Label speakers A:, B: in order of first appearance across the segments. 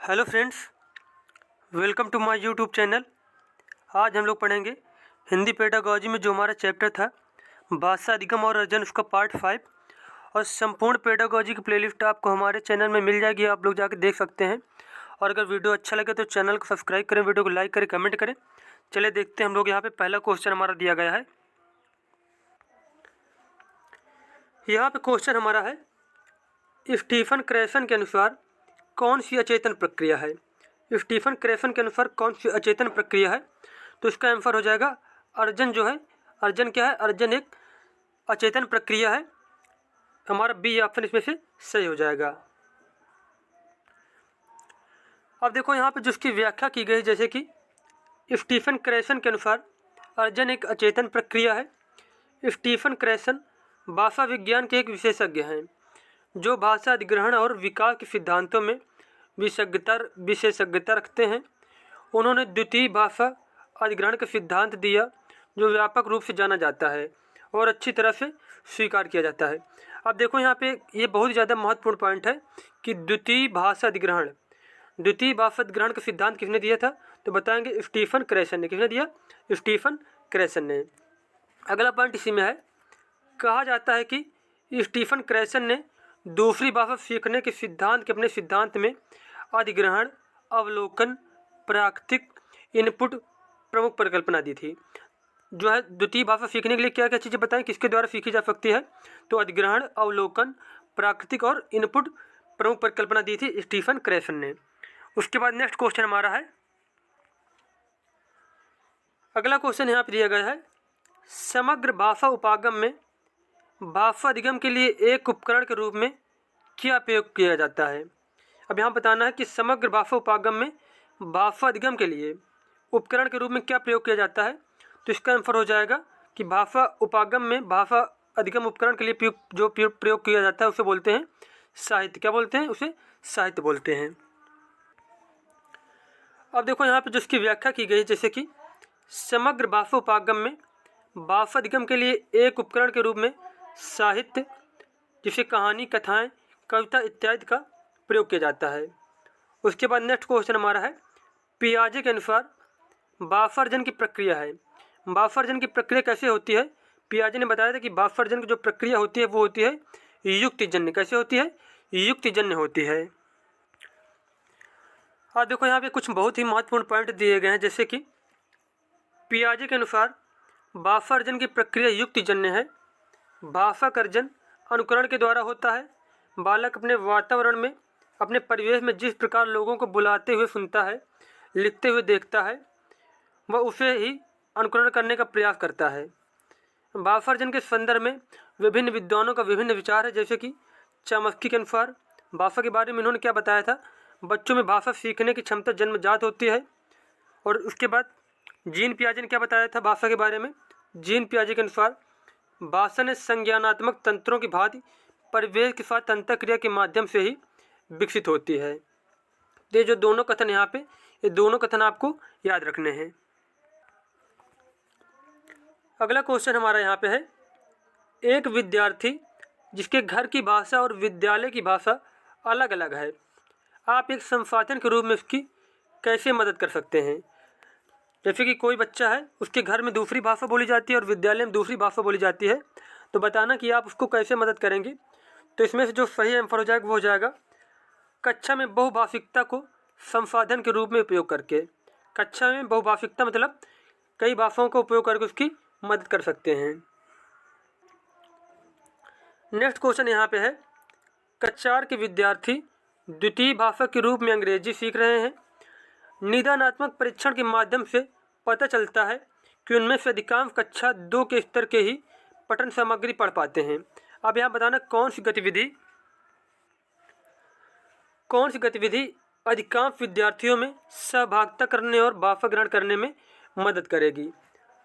A: Hello friends, welcome to my YouTube channel. आज हम लोग पढ़ेंगे हिंदी पेडागॉजी में जो हमारा चैप्टर था भाषा अधिगम और अर्जन, उसका पार्ट 5। और संपूर्ण पेडागॉजी की प्लेलिस्ट आपको हमारे चैनल में मिल जाएगी, आप लोग जाकर देख सकते हैं। और अगर वीडियो अच्छा लगे तो चैनल को सब्सक्राइब करें, वीडियो को लाइक करें, कमेंट करें। चलिए देखते हैं हम लोग। यहाँ पे पहला क्वेश्चन हमारा दिया गया है। यहाँ पे क्वेश्चन हमारा है, स्टीफन क्रेसन के अनुसार कौन सी अचेतन प्रक्रिया है। स्टीफन क्रेसन के अनुसार कौन सी अचेतन प्रक्रिया है, तो इसका आंसर हो जाएगा अर्जन। जो है अर्जन क्या है? अर्जन एक अचेतन प्रक्रिया है। हमारा बी ऑप्शन इसमें से सही हो जाएगा। अब देखो यहाँ पे जिसकी व्याख्या की गई, जैसे कि स्टीफन क्रेसन के अनुसार अर्जन एक अचेतन प्रक्रिया है। स्टीफन क्रेसन भाषा विज्ञान के एक विशेषज्ञ हैं जो भाषा अधिग्रहण और विकास के सिद्धांतों में विशेषज्ञता रखते हैं। उन्होंने द्वितीय भाषा अधिग्रहण का सिद्धांत दिया, जो व्यापक रूप से जाना जाता है और अच्छी तरह से स्वीकार किया जाता है। अब देखो यहाँ पे ये बहुत ज़्यादा महत्वपूर्ण पॉइंट है कि द्वितीय भाषा अधिग्रहण का सिद्धांत किसने दिया था, तो बताएंगे स्टीफन क्रेसन ने। किसने दिया? स्टीफन क्रेसन ने। अगला पॉइंट इसी में है, कहा जाता है कि स्टीफन क्रेसन ने दूसरी भाषा सीखने के सिद्धांत के अपने सिद्धांत में अधिग्रहण, अवलोकन, प्राकृतिक, इनपुट प्रमुख परिकल्पना दी थी। जो है द्वितीय भाषा सीखने के लिए क्या क्या चीज़ें बताएं, किसके द्वारा सीखी जा सकती है, तो अधिग्रहण, अवलोकन, प्राकृतिक और इनपुट प्रमुख परिकल्पना दी थी स्टीफन क्रेसन ने। उसके बाद नेक्स्ट क्वेश्चन हमारा है, अगला क्वेश्चन यहाँ पर दिया गया है, समग्र भाषा उपागम में भाषा अधिगम के लिए एक उपकरण के रूप में क्या प्रयोग किया जाता है। अब यहाँ बताना है कि समग्र भाषा उपागम में भाषा अधिगम के लिए उपकरण के रूप में क्या प्रयोग किया जाता है, तो इसका आंसर हो जाएगा कि भाषा उपागम में भाषा अधिगम उपकरण के लिए जो प्रयोग किया जाता है उसे बोलते हैं साहित्य। क्या बोलते हैं? उसे साहित्य बोलते हैं। अब देखो यहाँ पे जिसकी व्याख्या की गई, जैसे कि समग्र भाषा उपागम में भाषा अधिगम के लिए एक उपकरण के रूप में साहित्य, जिसे कहानी, कथाएं, कविता इत्यादि का प्रयोग किया जाता है। उसके बाद नेक्स्ट क्वेश्चन हमारा है, पियाजे के अनुसार भाषार्जन की प्रक्रिया है। भाषार्जन की प्रक्रिया कैसे होती है? पियाजे ने बताया था कि भाषार्जन की जो प्रक्रिया होती है वो होती है युक्तिजन्य। कैसे होती है? युक्तिजन्य होती है। और देखो यहाँ पे कुछ बहुत ही महत्वपूर्ण पॉइंट दिए गए हैं, जैसे कि पियाजे के अनुसार भाषार्जन की प्रक्रिया युक्तिजन्य है। भाषा का अर्जन अनुकरण के द्वारा होता है। बालक अपने वातावरण में, अपने परिवेश में जिस प्रकार लोगों को बुलाते हुए सुनता है, लिखते हुए देखता है, वह उसे ही अनुकरण करने का प्रयास करता है। भाषार्जन के संदर्भ में विभिन्न विद्वानों का विभिन्न विचार है, जैसे कि चामस्की के अनुसार भाषा के बारे में इन्होंने क्या बताया था, बच्चों में भाषा सीखने की क्षमता जन्मजात होती है। और उसके बाद जीन पियाजे ने क्या बताया था भाषा के बारे में? जीन पियाजे के अनुसार भाषा ने संज्ञानात्मक तंत्रों की भांति परिवेश के साथ अंतःक्रिया के माध्यम से ही विकसित होती है। तो ये जो दोनों कथन यहाँ पे, ये दोनों कथन आपको याद रखने हैं। अगला क्वेश्चन हमारा यहाँ पे है, एक विद्यार्थी जिसके घर की भाषा और विद्यालय की भाषा अलग अलग है, आप एक संसाधन के रूप में उसकी कैसे मदद कर सकते हैं। जैसे कि कोई बच्चा है, उसके घर में दूसरी भाषा बोली जाती है और विद्यालय में दूसरी भाषा बोली जाती है, तो बताना कि आप उसको कैसे मदद करेंगे। तो इसमें से जो सही आंसर हो जाएगा वो हो जाएगा कक्षा में बहुभाषिकता को संसाधन के रूप में उपयोग करके। कक्षा में बहुभाषिकता मतलब कई भाषाओं का उपयोग करके उसकी मदद कर सकते हैं। नेक्स्ट क्वेश्चन यहाँ पे है, कक्षा 4 के विद्यार्थी द्वितीय भाषा के रूप में अंग्रेजी सीख रहे हैं। निदानात्मक परीक्षण के माध्यम से पता चलता है कि उनमें से अधिकांश कक्षा 2 के स्तर के ही पठन सामग्री पढ़ पाते हैं। अब यहाँ बताना कौन सी गतिविधि अधिकांश विद्यार्थियों में सहभागिता करने और भाषा ग्रहण करने में मदद करेगी।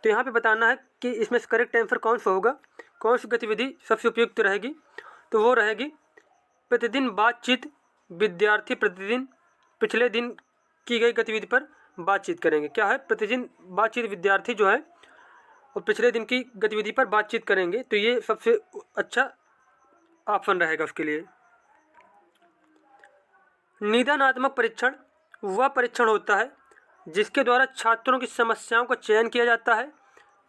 A: तो यहाँ पे बताना है कि इसमें से करेक्ट आंसर कौन सा होगा, कौन सी गतिविधि सबसे उपयुक्त रहेगी। तो वो रहेगी प्रतिदिन बातचीत। विद्यार्थी प्रतिदिन पिछले दिन की गई गतिविधि पर बातचीत करेंगे। क्या है? प्रतिदिन बातचीत। विद्यार्थी जो है और पिछले दिन की गतिविधि पर बातचीत करेंगे, तो ये सबसे अच्छा ऑप्शन रहेगा उसके लिए। निदानात्मक परीक्षण वह परीक्षण होता है जिसके द्वारा छात्रों की समस्याओं का चयन किया जाता है।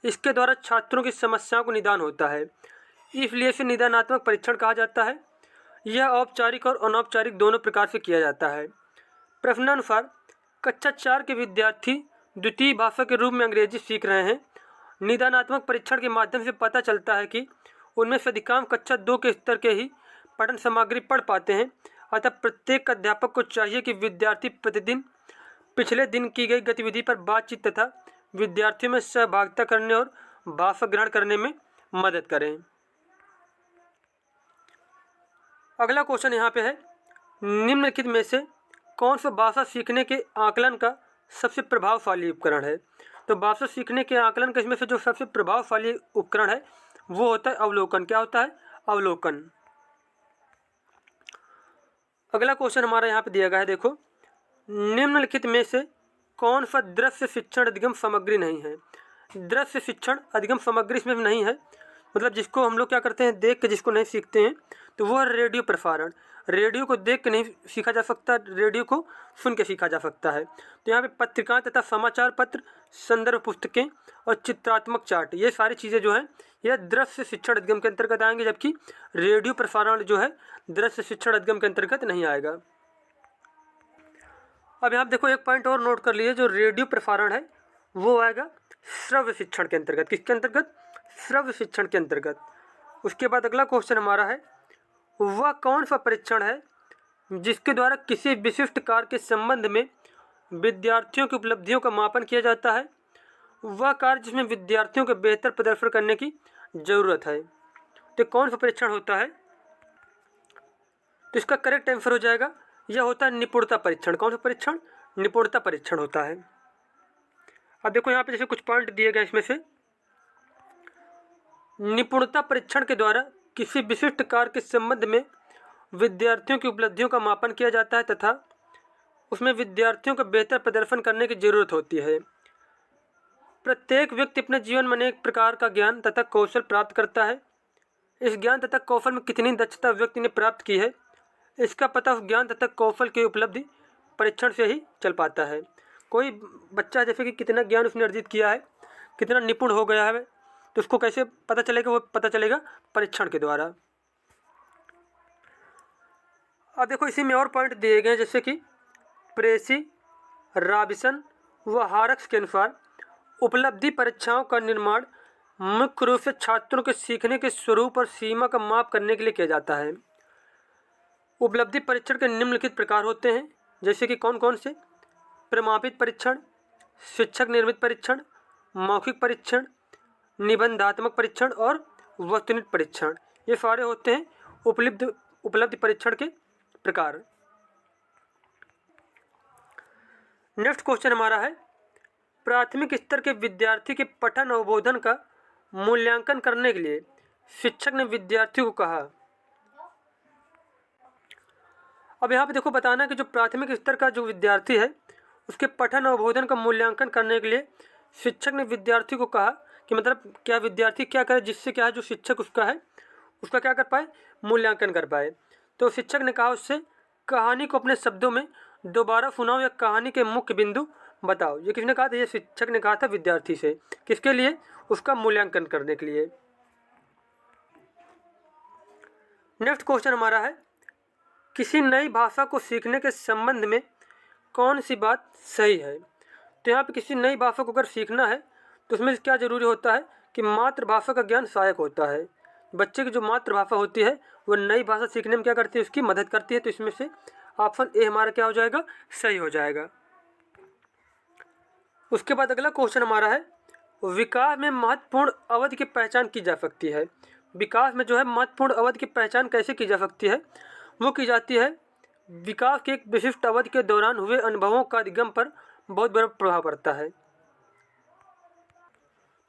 A: इसके द्वारा छात्रों की समस्याओं को निदान होता है, इसलिए इसे निदानात्मक परीक्षण कहा जाता है। यह औपचारिक और अनौपचारिक दोनों प्रकार से किया जाता है। प्रश्नानुसार कक्षा 4 के विद्यार्थी द्वितीय भाषा के रूप में अंग्रेजी सीख रहे हैं। निदानात्मक परीक्षण के माध्यम से पता चलता है कि उनमें से अधिकांश कक्षा 2 के स्तर के ही पठन सामग्री पढ़ पाते हैं। अतः प्रत्येक अध्यापक को चाहिए कि विद्यार्थी प्रतिदिन पिछले दिन की गई गतिविधि पर बातचीत तथा विद्यार्थियों में सहभागिता करने और भाषा ग्रहण करने में मदद करें। अगला क्वेश्चन यहाँ पे है, निम्नलिखित में से कौन सा भाषा सीखने के आकलन का सबसे प्रभावशाली उपकरण है? तो भाषा सीखने के आकलन का इसमें से जो सबसे प्रभावशाली उपकरण है वो होता है अवलोकन। क्या होता है? अवलोकन। अगला क्वेश्चन हमारा यहाँ पे दिया गया है, देखो, निम्नलिखित में से कौन सा दृश्य शिक्षण अधिगम सामग्री नहीं है? दृश्य शिक्षण अधिगम सामग्री इसमें नहीं है, मतलब जिसको हम लोग क्या करते हैं, देख के जिसको नहीं सीखते हैं, तो वह रेडियो प्रसारण। रेडियो को देख के नहीं सीखा जा सकता, रेडियो को सुन के सीखा जा सकता है। तो यहाँ पे पत्रिकाएं तथा समाचार पत्र, संदर्भ पुस्तकें और चित्रात्मक चार्ट, ये सारी चीज़ें जो हैं यह दृश्य शिक्षण अधिगम के अंतर्गत आएंगे, जबकि रेडियो प्रसारण जो है दृश्य शिक्षण अधिगम के अंतर्गत नहीं आएगा। अब यहाँ देखो एक पॉइंट और नोट कर लिए, जो रेडियो प्रसारण है वो आएगा श्रव्य शिक्षण के अंतर्गत। किसके अंतर्गत? श्रव्य शिक्षण के अंतर्गत। उसके बाद अगला क्वेश्चन हमारा है, वह कौन सा परीक्षण है जिसके द्वारा किसी विशिष्ट कार्य के संबंध में विद्यार्थियों की उपलब्धियों का मापन किया जाता है? वह कार्य जिसमें विद्यार्थियों के बेहतर प्रदर्शन करने की जरूरत है। तो कौन सा परीक्षण होता है? तो इसका करेक्ट आंसर हो जाएगा, यह होता है निपुणता परीक्षण। कौन सा परीक्षण? निपुणता परीक्षण होता है। अब देखो यहाँ पे जैसे कुछ पॉइंट दिए गए, इसमें से निपुणता परीक्षण के द्वारा किसी विशिष्ट कार्य के संबंध में विद्यार्थियों की उपलब्धियों का मापन किया जाता है तथा उसमें विद्यार्थियों को बेहतर प्रदर्शन करने की जरूरत होती है। प्रत्येक व्यक्ति अपने जीवन में अनेक प्रकार का ज्ञान तथा कौशल प्राप्त करता है। इस ज्ञान तथा कौशल में कितनी दक्षता व्यक्ति ने प्राप्त की है, इसका पता उस ज्ञान तथा कौशल की उपलब्धि परीक्षण से ही चल पाता है। कोई बच्चा जैसे कि कितना ज्ञान उसने अर्जित किया है, कितना निपुण हो गया है, तो उसको कैसे पता चलेगा? वो पता चलेगा परीक्षण के द्वारा। अब देखो इसी में और पॉइंट दिए गए हैं, जैसे कि प्रेसी, रॉबिन्सन व हार्क्स के अनुसार उपलब्धि परीक्षाओं का निर्माण मुख्य रूप से छात्रों के सीखने के स्वरूप और सीमा का माप करने के लिए किया जाता है। उपलब्धि परीक्षण के निम्नलिखित प्रकार होते हैं, जैसे कि कौन कौन से? प्रमापित परीक्षण, शिक्षक निर्मित परीक्षण, मौखिक परीक्षण, निबंधात्मक परीक्षण और वस्तुनिष्ठ परीक्षण। ये सारे होते हैं उपलब्धि परीक्षण के प्रकार। नेक्स्ट क्वेश्चन हमारा है, प्राथमिक स्तर के विद्यार्थी के पठन अवबोधन का मूल्यांकन करने के लिए शिक्षक ने विद्यार्थियों को कहा। अब यहाँ पे देखो बताना कि जो प्राथमिक स्तर का जो विद्यार्थी है उसके पठन अवबोधन का मूल्यांकन करने के लिए शिक्षक ने विद्यार्थी को कहा कि मतलब क्या विद्यार्थी क्या करे जिससे क्या है जो शिक्षक उसका है उसका क्या कर पाए? मूल्यांकन कर पाए। तो शिक्षक ने कहा उससे कहानी को अपने शब्दों में दोबारा सुनाओ या कहानी के मुख्य बिंदु बताओ। ये किसने कहा था? ये शिक्षक ने कहा था विद्यार्थी से। किसके लिए? उसका मूल्यांकन करने के लिए। नेक्स्ट क्वेश्चन हमारा है, किसी नई भाषा को सीखने के संबंध में कौन सी बात सही है? तो यहाँ पे किसी नई भाषा को अगर सीखना है तो उसमें क्या जरूरी होता है कि मातृभाषा का ज्ञान सहायक होता है। बच्चे की जो मातृभाषा होती है वो नई भाषा सीखने में क्या करती है? उसकी मदद करती है। तो इसमें से ऑप्शन ए हमारा क्या हो जाएगा? सही हो जाएगा। उसके बाद अगला क्वेश्चन हमारा है, विकास में महत्वपूर्ण अवधि की पहचान की जा सकती है। विकास में जो है महत्वपूर्ण अवधि की पहचान कैसे की जा सकती है? वो की जाती है विकास के एक विशिष्ट अवधि के दौरान हुए अनुभवों का अधिगम पर बहुत बड़ा प्रभाव पड़ता है।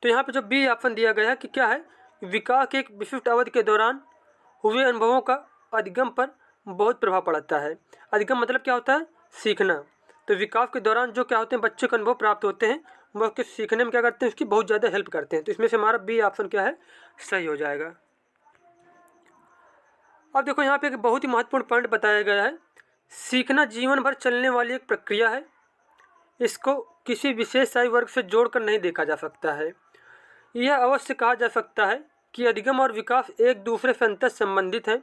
A: तो यहाँ पे जो बी ऑप्शन दिया गया है कि क्या है? विकास के एक विशिष्ट अवधि के दौरान हुए अनुभवों का अधिगम पर बहुत प्रभाव पड़ता है। अधिगम मतलब क्या होता है? सीखना। तो विकास के दौरान जो क्या होते हैं बच्चे को अनुभव प्राप्त होते हैं वह उसके सीखने में क्या करते हैं? उसकी बहुत ज़्यादा हेल्प करते हैं। तो इसमें से हमारा बी ऑप्शन क्या है? सही हो जाएगा। अब देखो यहाँ पे एक बहुत ही महत्वपूर्ण पॉइंट बताया गया है सीखना जीवन भर चलने वाली एक प्रक्रिया है। इसको किसी विशेष आयु वर्ग से जोड़कर नहीं देखा जा सकता है। यह अवश्य कहा जा सकता है कि अधिगम और विकास एक दूसरे से अंतः संबंधित हैं।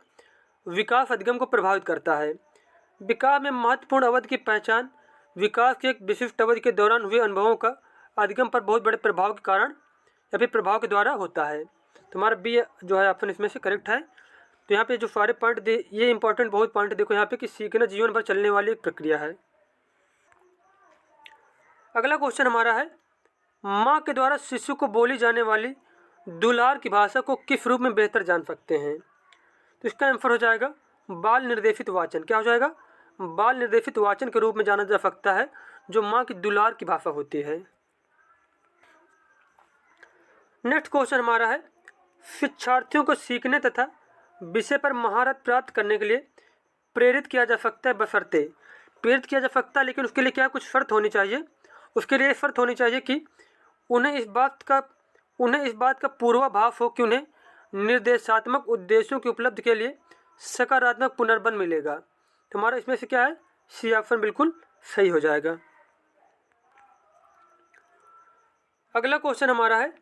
A: विकास अधिगम को प्रभावित करता है। विकास में महत्वपूर्ण अवधि की पहचान विकास के एक विशिष्ट अवधि के दौरान हुए अनुभवों का अधिगम पर बहुत बड़े प्रभाव के कारण या फिर प्रभाव के द्वारा होता है। तुम्हारा बी जो है ऑप्शन इसमें से करेक्ट है। तो यहाँ पे जो सारे पॉइंट दे, ये इंपॉर्टेंट बहुत पॉइंट देखो यहाँ पे कि सीखना जीवन भर चलने वाली एक प्रक्रिया है। अगला क्वेश्चन हमारा है, माँ के द्वारा शिशु को बोली जाने वाली दुलार की भाषा को किस रूप में बेहतर जान सकते हैं? तो इसका आंसर हो जाएगा बाल निर्देशित वाचन। क्या हो जाएगा? बाल निर्देशित वाचन के रूप में जाना जा सकता है, जो माँ की दुलार की भाषा होती है। नेक्स्ट क्वेश्चन हमारा है, शिक्षार्थियों को सीखने तथा विषय पर महारत प्राप्त करने के लिए प्रेरित किया जा सकता है, बशर्ते प्रेरित किया जा सकता है, लेकिन उसके लिए क्या कुछ शर्त होनी चाहिए। उसके लिए शर्त होनी चाहिए कि उन्हें इस बात का पूर्वाभास हो कि उन्हें निर्देशात्मक उद्देश्यों की उपलब्धि के लिए सकारात्मक पुनर्बल मिलेगा। तुम्हारा इसमें से क्या है? सी ऑप्शन बिल्कुल सही हो जाएगा। अगला क्वेश्चन हमारा है,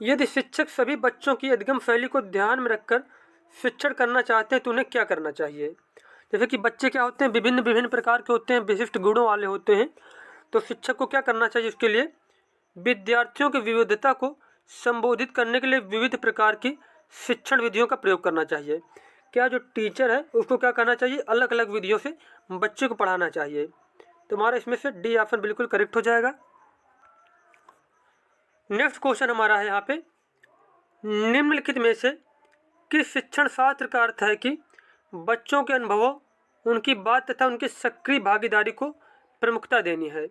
A: यदि शिक्षक सभी बच्चों की अधिगम शैली को ध्यान में रखकर शिक्षण करना चाहते हैं तो उन्हें क्या करना चाहिए? जैसे कि बच्चे क्या होते हैं, विभिन्न विभिन्न प्रकार के होते हैं, विशिष्ट गुणों वाले होते हैं। तो शिक्षक को क्या करना चाहिए? उसके लिए विद्यार्थियों की विविधता को संबोधित करने के लिए विविध प्रकार की शिक्षण विधियों का प्रयोग करना चाहिए। क्या जो टीचर है उसको क्या करना चाहिए? अलग अलग विधियों से बच्चे को पढ़ाना चाहिए। तुम्हारा इसमें से डी ऑप्शन बिल्कुल करेक्ट हो जाएगा। नेक्स्ट क्वेश्चन हमारा है यहाँ पे, निम्नलिखित में से किस शिक्षण शास्त्र का अर्थ है कि बच्चों के अनुभवों, उनकी बात तथा उनकी सक्रिय भागीदारी को प्रमुखता देनी है।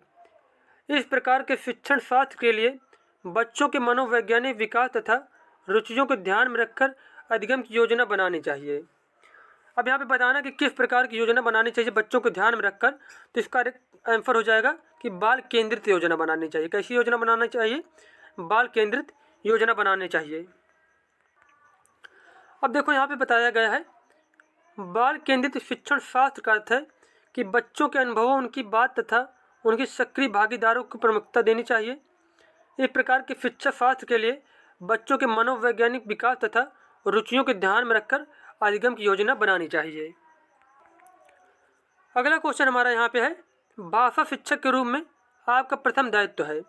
A: इस प्रकार के शिक्षण शास्त्र के लिए बच्चों के मनोवैज्ञानिक विकास तथा रुचियों को ध्यान में रखकर अधिगम की योजना बनानी चाहिए। अब यहाँ पे बताना कि किस प्रकार की योजना बनानी चाहिए बच्चों को ध्यान में रखकर। तो इसका आंसर हो जाएगा कि बाल केंद्रित योजना बनानी चाहिए। कैसी योजना बनाना चाहिए? बाल केंद्रित योजना बनानी चाहिए। अब देखो यहाँ पे बताया गया है, बाल केंद्रित शिक्षण शास्त्र का अर्थ है कि बच्चों के अनुभवों, उनकी बात तथा उनकी सक्रिय भागीदारों को प्रमुखता देनी चाहिए। इस प्रकार के शिक्षा शास्त्र के लिए बच्चों के मनोवैज्ञानिक विकास तथा रुचियों के ध्यान में रखकर अधिगम की योजना बनानी चाहिए। अगला क्वेश्चन हमारा यहाँ पे है, भाषा शिक्षक के रूप में आपका प्रथम दायित्व है।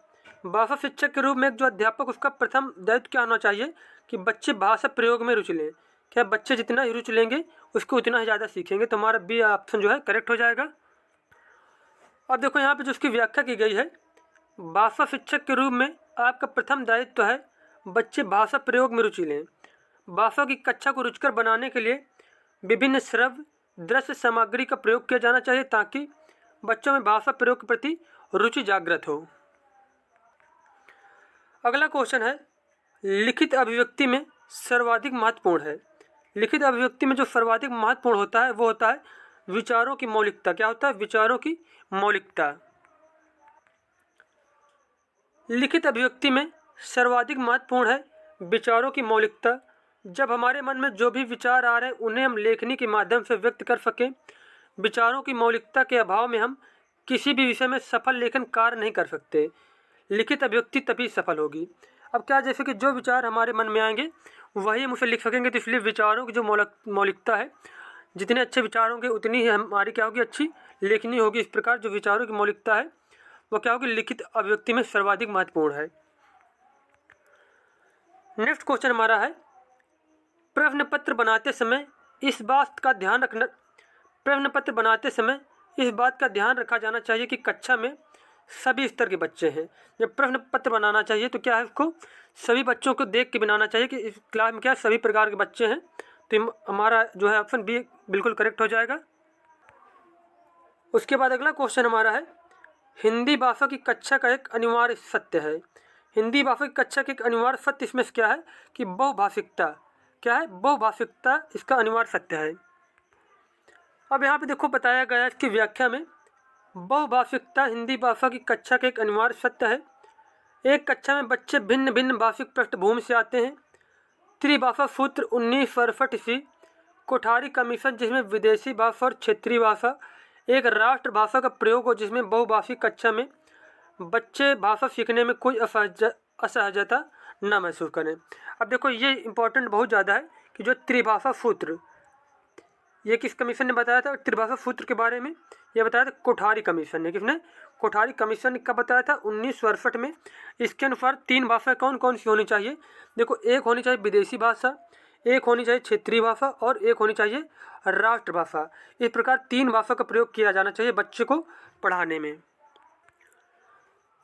A: भाषा शिक्षक के रूप में जो अध्यापक, उसका प्रथम दायित्व क्या होना चाहिए कि बच्चे भाषा प्रयोग में रुचि लें। क्या बच्चे जितना ही रुचि लेंगे उसको उतना ही ज़्यादा सीखेंगे। तो हमारा बी ऑप्शन जो है करेक्ट हो जाएगा। अब देखो यहाँ पे जो उसकी व्याख्या की गई है, भाषा शिक्षक के रूप में आपका प्रथम दायित्व है बच्चे भाषा प्रयोग में रुचि लें। भाषा की कक्षा को रुचिकर बनाने के लिए विभिन्न श्रव्य दृश्य सामग्री का प्रयोग किया जाना चाहिए ताकि बच्चों में भाषा प्रयोग के प्रति रुचि जागृत हो। अगला क्वेश्चन है, लिखित अभिव्यक्ति में सर्वाधिक महत्वपूर्ण है। लिखित अभिव्यक्ति में जो सर्वाधिक महत्वपूर्ण होता है वो होता है विचारों की मौलिकता। क्या होता है? विचारों की मौलिकता। लिखित अभिव्यक्ति में सर्वाधिक महत्वपूर्ण है विचारों की मौलिकता। जब हमारे मन में जो भी विचार आ रहे हैं उन्हें हम लेखनी के माध्यम से व्यक्त कर सकें। विचारों की मौलिकता के अभाव में हम किसी भी विषय में सफल लेखन कार्य नहीं कर सकते। लिखित अभिव्यक्ति तभी सफल होगी। अब क्या, जैसे कि जो विचार हमारे मन में आएंगे वही हम उसे लिख सकेंगे। तो इसलिए विचारों की जो मौलिकता है, जितने अच्छे विचार होंगे उतनी ही हमारी क्या होगी? अच्छी लेखनी होगी। इस प्रकार जो विचारों की मौलिकता है वो क्या होगी? लिखित अभिव्यक्ति में सर्वाधिक महत्वपूर्ण है। नेक्स्ट क्वेश्चन हमारा है, प्रश्न पत्र बनाते समय इस बात का ध्यान रखा जाना चाहिए कि कक्षा में सभी स्तर के बच्चे हैं। जब प्रश्न पत्र बनाना चाहिए तो क्या है, उसको सभी बच्चों को देख के बनाना चाहिए कि इस क्लास में क्या सभी प्रकार के बच्चे हैं। तो हमारा जो है ऑप्शन बी बिल्कुल करेक्ट हो जाएगा। उसके बाद अगला क्वेश्चन हमारा है, हिंदी भाषा की कक्षा का एक अनिवार्य सत्य है। हिंदी भाषा की कक्षा का एक अनिवार्य सत्य इसमें क्या है कि बहुभाषिकता। क्या है? बहुभाषिकता इसका अनिवार्य सत्य है। अब यहाँ पे देखो बताया गया है इसकी व्याख्या में, बहुभाषिकता हिंदी भाषा की कक्षा का एक अनिवार्य सत्य है। एक कक्षा में बच्चे भिन्न भिन्न भाषिक पृष्ठभूमि से आते हैं। त्रिभाषा सूत्र 1967 ईस्वी कोठारी कमीशन, जिसमें विदेशी भाषा और क्षेत्रीय भाषा एक राष्ट्रभाषा का प्रयोग हो जिसमें बहुभाषी कक्षा में बच्चे भाषा सीखने में कोई असहजता न महसूस करें। अब देखो ये इंपॉर्टेंट बहुत ज़्यादा है कि जो त्रिभाषा सूत्र, ये किस कमीशन ने बताया था त्रिभाषा सूत्र के बारे में? ये बताया था कोठारी कमीशन ने। किसने? कोठारी कमीशन ने कब बताया था? 1968 में। इसके अनुसार 3 भाषा कौन कौन सी होनी चाहिए? देखो, एक होनी चाहिए विदेशी भाषा, एक होनी चाहिए क्षेत्रीय भाषा और एक होनी चाहिए राष्ट्रभाषा। इस प्रकार 3 भाषा का प्रयोग किया जाना चाहिए बच्चे को पढ़ाने में।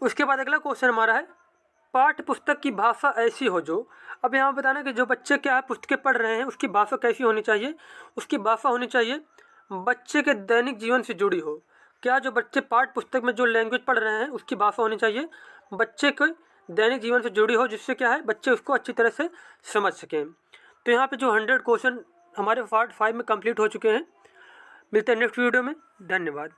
A: उसके बाद अगला क्वेश्चन हमारा है, पाठ्य पुस्तक की भाषा ऐसी हो जो, अब यहाँ बताना कि जो बच्चे क्या है पुस्तकें पढ़ रहे हैं उसकी भाषा कैसी होनी चाहिए? उसकी भाषा होनी चाहिए बच्चे के दैनिक जीवन से जुड़ी हो। क्या जो बच्चे पाठ्य पुस्तक में जो लैंग्वेज पढ़ रहे हैं उसकी भाषा होनी चाहिए बच्चे के दैनिक जीवन से जुड़ी हो, जिससे क्या है बच्चे उसको अच्छी तरह से समझ सकें। तो यहाँ पे जो 100 क्वेश्चन हमारे पार्ट 5 में कंप्लीट हो चुके हैं। मिलते हैं नेक्स्ट वीडियो में। धन्यवाद।